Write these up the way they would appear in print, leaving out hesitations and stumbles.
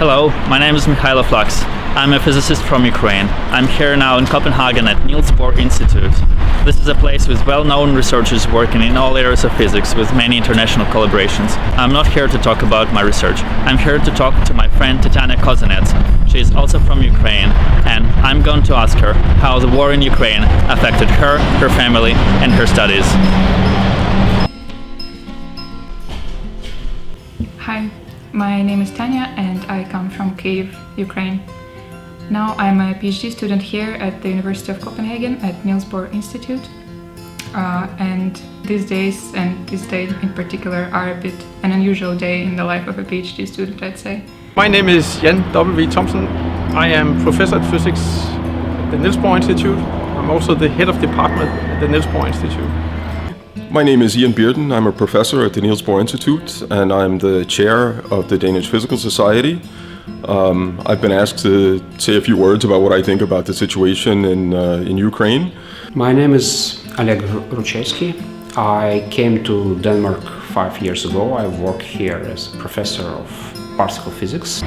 Hello, my name is Mikhailo Flux. I'm a physicist from Ukraine. I'm here now in Copenhagen at Niels Bohr Institute. This is a place with well-known researchers working in all areas of physics with many international collaborations. I'm not here to talk about my research. I'm here to talk to my friend Tatiana Kozanets. She is also from Ukraine, and I'm going to ask her how the war in Ukraine affected her, her family, and her studies. Hi, my name is Tanya and I come from Kyiv, Ukraine. Now I'm a PhD student here at the University of Copenhagen at Niels Bohr Institute. And these days, and this day in particular, are a bit an unusual day in the life of a PhD student, I'd say. My name is Jan W. Thompson. I am professor of physics at the Niels Bohr Institute. I'm also the head of department at the Niels Bohr Institute. My name is Ian Bearden. I'm a professor at the Niels Bohr Institute and I'm the chair of the Danish Physical Society. I've been asked to say a few words about what I think about the situation in Ukraine. My name is Oleg Ruchevsky. I came to Denmark 5 years ago. I work here as a professor of particle physics.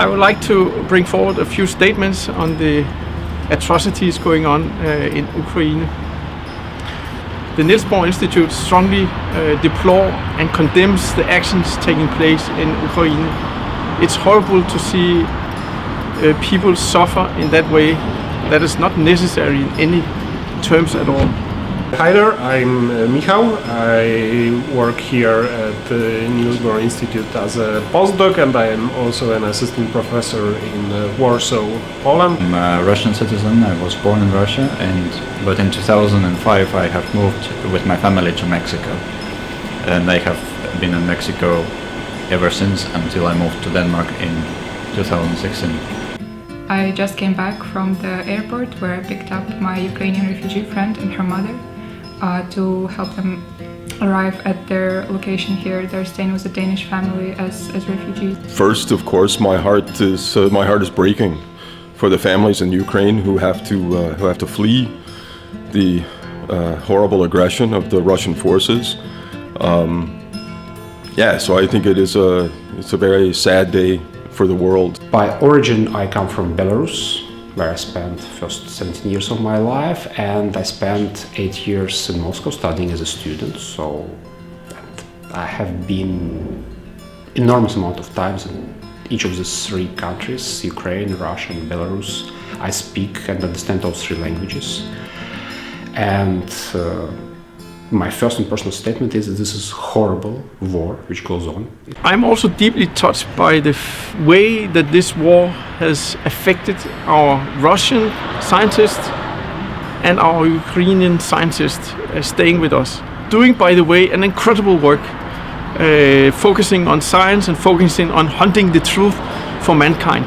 I would like to bring forward a few statements on the atrocities going on in Ukraine. The Niels Bohr Institute strongly deplores and condemns the actions taking place in Ukraine. It's horrible to see people suffer in that way. That is not necessary in any terms at all. Hi there, I'm Michał. I work here at the Niels Bohr Institute as a postdoc and I am also an assistant professor in Warsaw, Poland. I'm a Russian citizen. I was born in Russia, but in 2005 I have moved with my family to Mexico. And I have been in Mexico ever since until I moved to Denmark in 2016. I just came back from the airport where I picked up my Ukrainian refugee friend and her mother to help them arrive at their location here. They're staying with a Danish family as refugees. First, of course, my heart is breaking for the families in Ukraine who have to flee the horrible aggression of the Russian forces. So I think it's a very sad day for the world. By origin, I come from Belarus, where I spent first 17 years of my life, and I spent 8 years in Moscow studying as a student. So I have been enormous amount of times in each of these three countries, Ukraine, Russia and Belarus. I speak and understand all three languages. And my first and personal statement is that this is horrible war which goes on. I'm also deeply touched by the way that this war has affected our Russian scientists and our Ukrainian scientists staying with us. Doing, by the way, an incredible work, focusing on science and focusing on hunting the truth for mankind.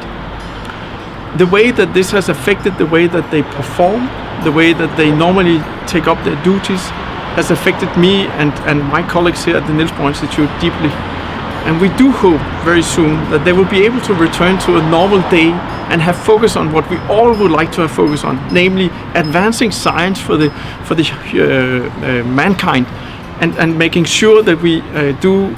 The way that this has affected the way that they perform, the way that they normally take up their duties, has affected me and my colleagues here at the Niels Bohr Institute deeply. And we do hope very soon that they will be able to return to a normal day and have focus on what we all would like to have focus on, namely advancing science for the mankind and making sure that we do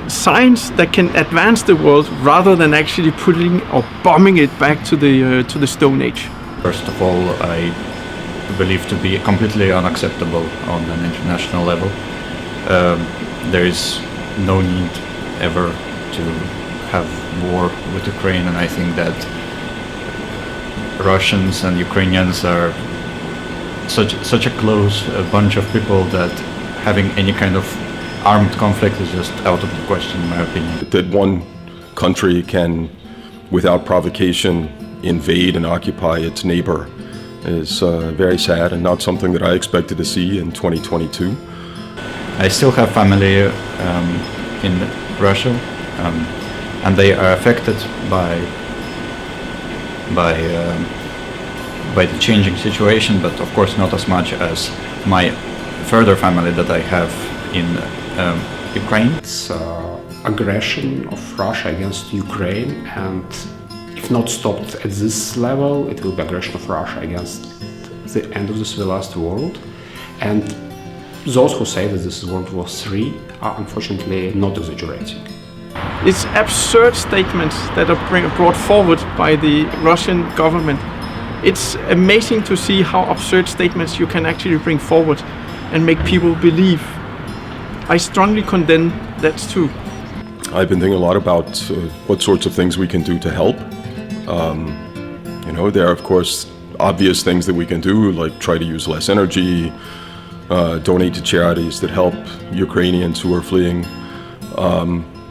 science that can advance the world rather than actually putting or bombing it back to the Stone Age. First of all, I believe to be completely unacceptable on an international level. There is no need ever to have war with Ukraine, and I think that Russians and Ukrainians are such a close bunch of people that having any kind of armed conflict is just out of the question, in my opinion. That one country can, without provocation, invade and occupy its neighbor is very sad and not something that I expected to see in 2022. I still have family in Russia, and they are affected by the changing situation, but of course not as much as my further family that I have in Ukraine. It's aggression of Russia against Ukraine, and if not stopped at this level, it will be aggression of Russia against the end of the civilized world. And those who say that this is World War III are unfortunately not exaggerating. It's absurd statements that are brought forward by the Russian government. It's amazing to see how absurd statements you can actually bring forward and make people believe. I strongly condemn that too. I've been thinking a lot about what sorts of things we can do to help. There are, of course, obvious things that we can do, like try to use less energy, donate to charities that help Ukrainians who are fleeing.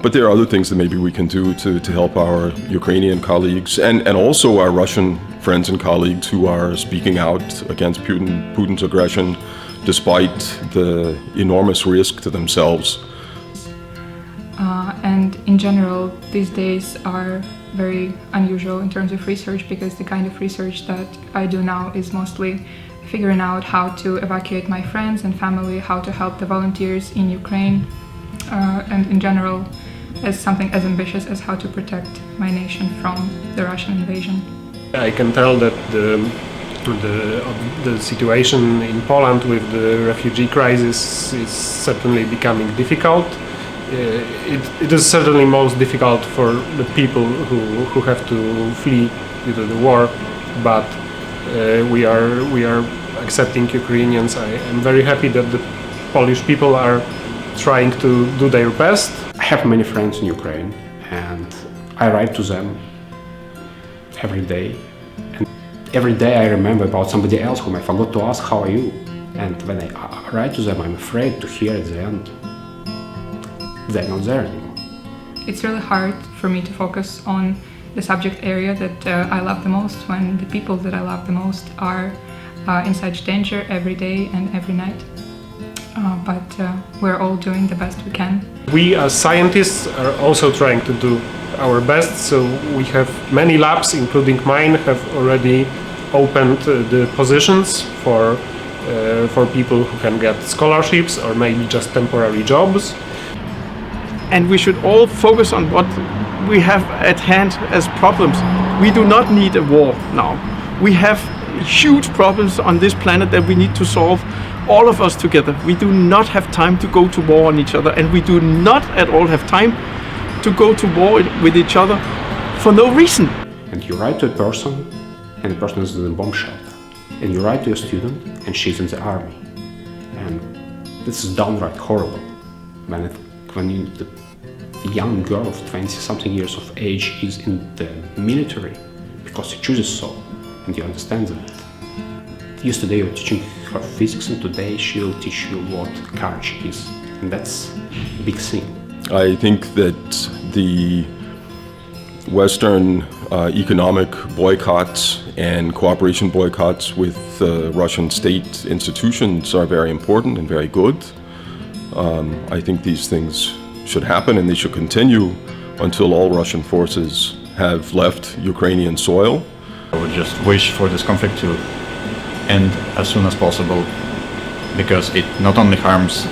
But there are other things that maybe we can do to help our Ukrainian colleagues and also our Russian friends and colleagues who are speaking out against Putin's aggression despite the enormous risk to themselves. And in general, these days are very unusual in terms of research, because the kind of research that I do now is mostly figuring out how to evacuate my friends and family, how to help the volunteers in Ukraine, and in general as something as ambitious as how to protect my nation from the Russian invasion. I can tell that the situation in Poland with the refugee crisis is certainly becoming difficult. It is certainly most difficult for the people who have to flee due to the war, but we are accepting Ukrainians. I am very happy that the Polish people are trying to do their best. I have many friends in Ukraine and I write to them every day. And every day I remember about somebody else whom I forgot to ask, how are you? And when I write to them, I'm afraid to hear at the end, they're not there anymore. It's really hard for me to focus on the subject area that I love the most when the people that I love the most are in such danger every day and every night. But we're all doing the best we can. We as scientists are also trying to do our best, so we have many labs, including mine, have already opened the positions for people who can get scholarships or maybe just temporary jobs. And we should all focus on what we have at hand as problems. We do not need a war now. We have huge problems on this planet that we need to solve, all of us together. We do not have time to go to war on each other, and we do not at all have time to go to war with each other for no reason. And you write to a person, and the person is in a bomb shelter. And you write to a student, and she's in the army. And this is downright horrible. When the young girl of 20-something years of age is in the military because she chooses so, and you understand that. Yesterday you were teaching her physics, and today she'll teach you what courage is, and that's a big thing. I think that the Western economic boycotts and cooperation boycotts with Russian state institutions are very important and very good. I think these things should happen, and they should continue until all Russian forces have left Ukrainian soil. I would just wish for this conflict to end as soon as possible, because it not only harms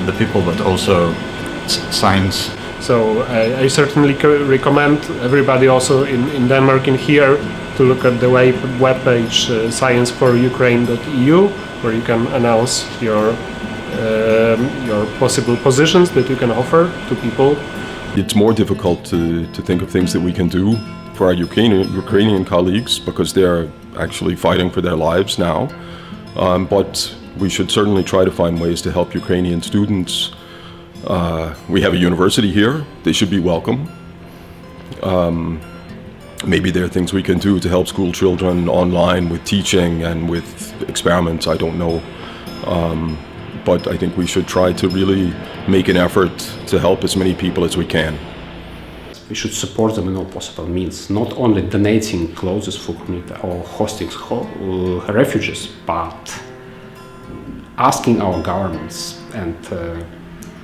the people but also science. So I certainly recommend everybody also in Denmark and here to look at the webpage scienceforukraine.eu, where you can announce your possible positions that you can offer to people. It's more difficult to think of things that we can do for our Ukrainian colleagues because they're actually fighting for their lives now. But we should certainly try to find ways to help Ukrainian students. We have a university here. They should be welcome. Maybe there are things we can do to help school children online with teaching and with experiments. I don't know. But I think we should try to really make an effort to help as many people as we can. We should support them in all possible means, not only donating clothes for community or hosting refugees, but asking our governments and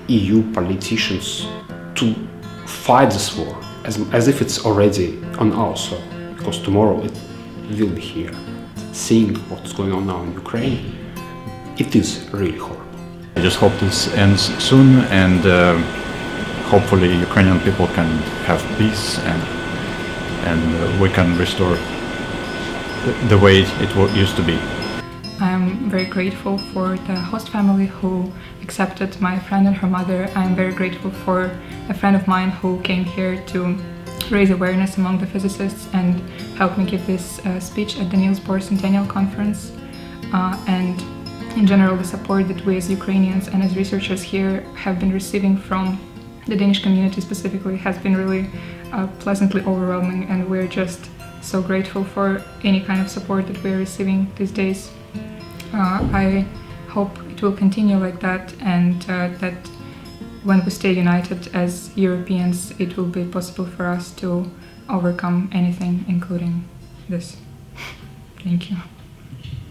EU politicians to fight this war as if it's already on our soil, because tomorrow it will be here. Seeing what's going on now in Ukraine, it is really horrible. I just hope this ends soon, and hopefully Ukrainian people can have peace and we can restore the way it used to be. I'm very grateful for the host family who accepted my friend and her mother. I'm very grateful for a friend of mine who came here to raise awareness among the physicists and help me give this speech at the Niels Bohr Centennial Conference. And in general, the support that we as Ukrainians and as researchers here have been receiving from the Danish community specifically has been really pleasantly overwhelming, and we're just so grateful for any kind of support that we're receiving these days. I hope it will continue like that, and that when we stay united as Europeans, it will be possible for us to overcome anything, including this. Thank you.